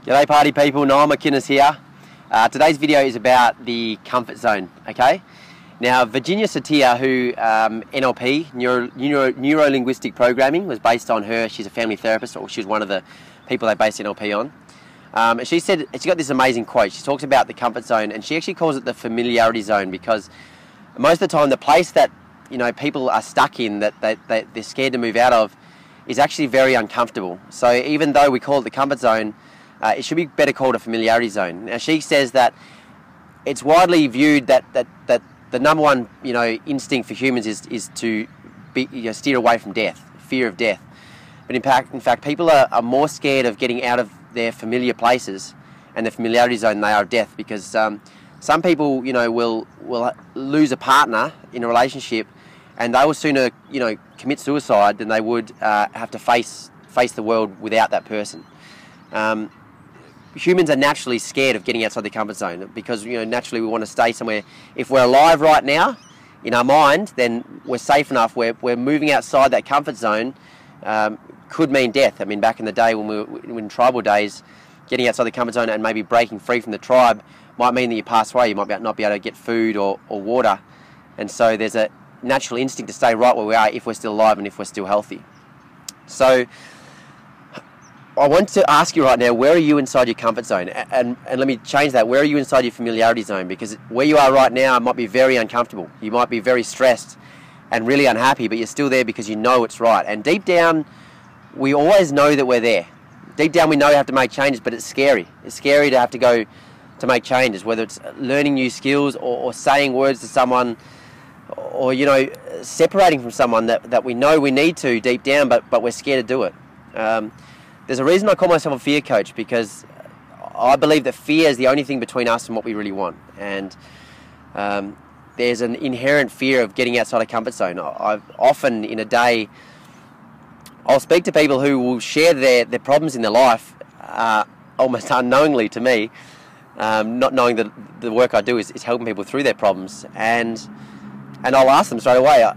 G'day party people, Noel McInnes here. Today's video is about the comfort zone, okay? Now, Virginia Satir, who NLP, Neuro-Linguistic Programming, was based on her. She's a family therapist, or she's one of the people they based NLP on. And she said, she got this amazing quote. She talks about the comfort zone, and she actually calls it the familiarity zone, because most of the time the place that people are stuck in, that they're scared to move out of, is actually very uncomfortable. So even though we call it the comfort zone, it should be better called a familiarity zone. Now, she says that it's widely viewed that the number one instinct for humans is to steer away from death, fear of death. But in fact, people are more scared of getting out of their familiar places and the familiarity zone than they are of death, because some people will lose a partner in a relationship, and they will sooner commit suicide than they would have to face the world without that person. Humans are naturally scared of getting outside the comfort zone, because naturally we want to stay somewhere. If we're alive right now in our mind, then we're safe enough. We're moving outside that comfort zone could mean death. I mean, back in the day when we were in tribal days, getting outside the comfort zone and maybe breaking free from the tribe might mean that you pass away. You might not be able to get food or water, and so there's a natural instinct to stay right where we are if we're still alive and if we're still healthy. So I want to ask you right now, where are you inside your comfort zone? And let me change that. Where are you inside your familiarity zone? Because where you are right now might be very uncomfortable. You might be very stressed and really unhappy, but you're still there because you know it's right. And deep down, we always know that we're there. Deep down, we know we have to make changes, but it's scary. It's scary to have to go to make changes, whether it's learning new skills or saying words to someone, or separating from someone that we know we need to deep down, but we're scared to do it. There's a reason I call myself a fear coach, because I believe that fear is the only thing between us and what we really want. And there's an inherent fear of getting outside a comfort zone. I've often in a day, I'll speak to people who will share their problems in their life almost unknowingly to me, not knowing that the work I do is helping people through their problems. And I'll ask them straight away,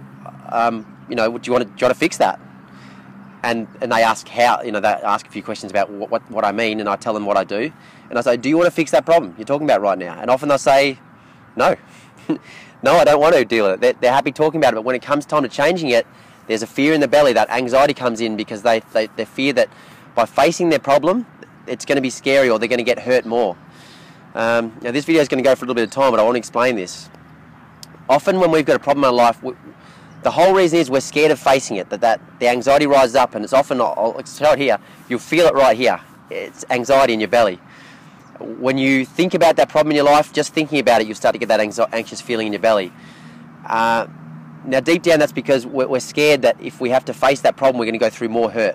do you want to fix that? And they ask how, they ask a few questions about what I mean, and I tell them what I do. And I say, do you want to fix that problem you're talking about right now? And often they'll say, no. No, I don't want to deal with it. They're happy talking about it, but when it comes time to changing it, there's a fear in the belly. That anxiety comes in because they fear that by facing their problem, it's going to be scary, or they're going to get hurt more. Now, this video is going to go for a little bit of time, but I want to explain this. Often when we've got a problem in our life, the whole reason is we're scared of facing it, that the anxiety rises up, and it's often, I'll show it here, you'll feel it right here. It's anxiety in your belly. When you think about that problem in your life, just thinking about it, you'll start to get that anxious feeling in your belly. Now, deep down, that's because we're scared that if we have to face that problem, we're going to go through more hurt.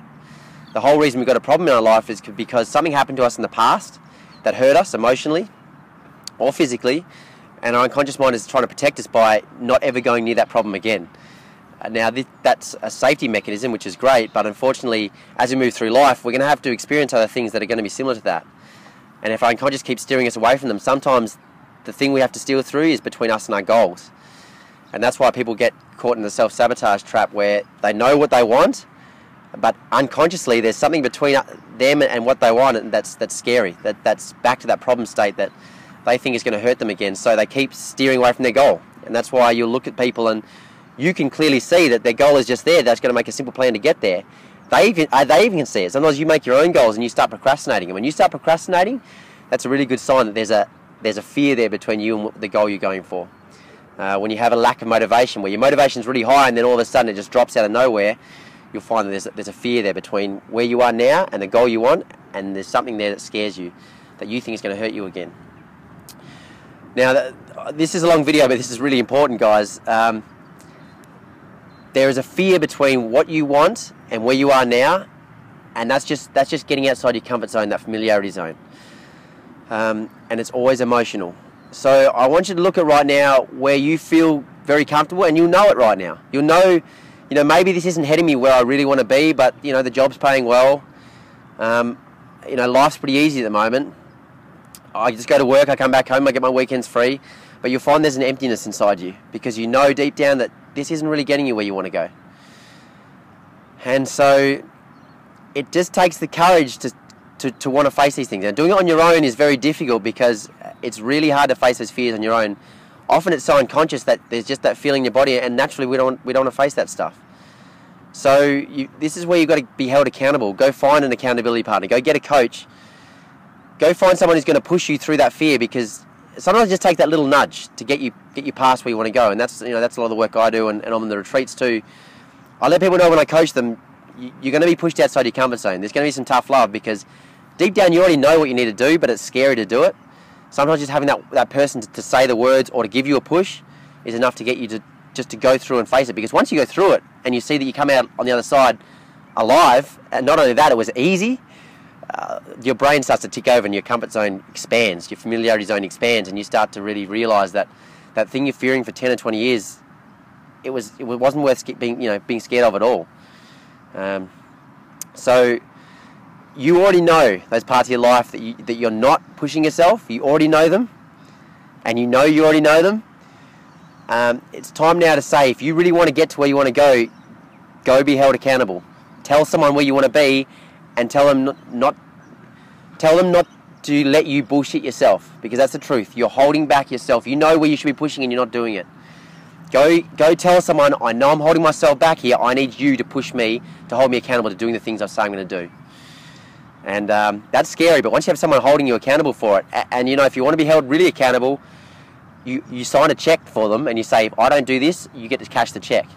The whole reason we've got a problem in our life is because something happened to us in the past that hurt us emotionally or physically, and our unconscious mind is trying to protect us by not ever going near that problem again. Now, that's a safety mechanism, which is great, but unfortunately, as we move through life, we're going to have to experience other things that are going to be similar to that. And if our unconscious keeps steering us away from them, sometimes the thing we have to steer through is between us and our goals. And that's why people get caught in the self-sabotage trap, where they know what they want, but unconsciously there's something between them and what they want, and that's scary. That's back to that problem state that they think is going to hurt them again, so they keep steering away from their goal. And that's why you'll look at people and you can clearly see that their goal is just there. That's going to make a simple plan to get there. They even can see it. Sometimes you make your own goals and you start procrastinating. And when you start procrastinating, that's a really good sign that there's a fear there between you and the goal you're going for. When you have a lack of motivation, where your motivation is really high and then all of a sudden it just drops out of nowhere, you'll find that there's a fear there between where you are now and the goal you want, and there's something there that scares you, that you think is going to hurt you again. Now, this is a long video, but this is really important, guys. There is a fear between what you want and where you are now, and that's just getting outside your comfort zone, that familiarity zone. And it's always emotional. So I want you to look at right now where you feel very comfortable, and you'll know it right now. You'll know, maybe this isn't heading me where I really want to be, but the job's paying well. Life's pretty easy at the moment. I just go to work, I come back home, I get my weekends free. But you'll find there's an emptiness inside you, because you know deep down that this isn't really getting you where you want to go. And so it just takes the courage to to want to face these things. And doing it on your own is very difficult because it's really hard to face those fears on your own. Often it's so unconscious that there's just that feeling in your body, and naturally we don't want to face that stuff. So this is where you've got to be held accountable. Go find an accountability partner. Go get a coach. Go find someone who's going to push you through that fear, because sometimes it just takes that little nudge to get you past where you want to go. And that's, that's a lot of the work I do, and on the retreats too. I let people know when I coach them, you're going to be pushed outside your comfort zone. There's going to be some tough love, because deep down you already know what you need to do, but it's scary to do it. Sometimes just having that person to say the words or to give you a push is enough to get you to go through and face it. Because once you go through it and you see that you come out on the other side alive, and not only that, it was easy, your brain starts to tick over and your comfort zone expands, your familiarity zone expands, and you start to really realise that thing you're fearing for 10 or 20 years, it wasn't worth being scared of at all. So you already know those parts of your life that you're not pushing yourself. You already know them, and you already know them. It's time now to say, if you really want to get to where you want to go be held accountable. Tell someone where you want to be, and tell them not to let you bullshit yourself, because that's the truth. You're holding back yourself. You know where you should be pushing and you're not doing it. Go tell someone, I know I'm holding myself back here. I need you to push me, to hold me accountable to doing the things I say I'm going to do. And that's scary, but once you have someone holding you accountable for it, and if you want to be held really accountable, you sign a check for them, and you say, if I don't do this, you get to cash the check.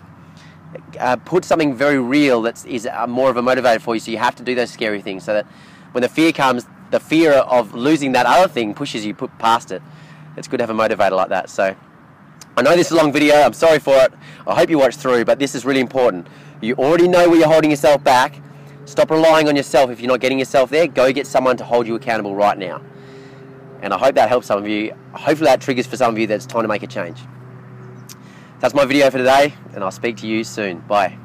Put something very real that is more of a motivator for you, so you have to do those scary things, so that when the fear comes, the fear of losing that other thing pushes you past it. It's good to have a motivator like that. So I know this is a long video, I'm sorry for it. I hope you watch through, but this is really important. You already know where you're holding yourself back. Stop relying on yourself. If you're not getting yourself there, go get someone to hold you accountable right now. And I hope that helps some of you. Hopefully that triggers for some of you that it's time to make a change. That's my video for today, and I'll speak to you soon. Bye.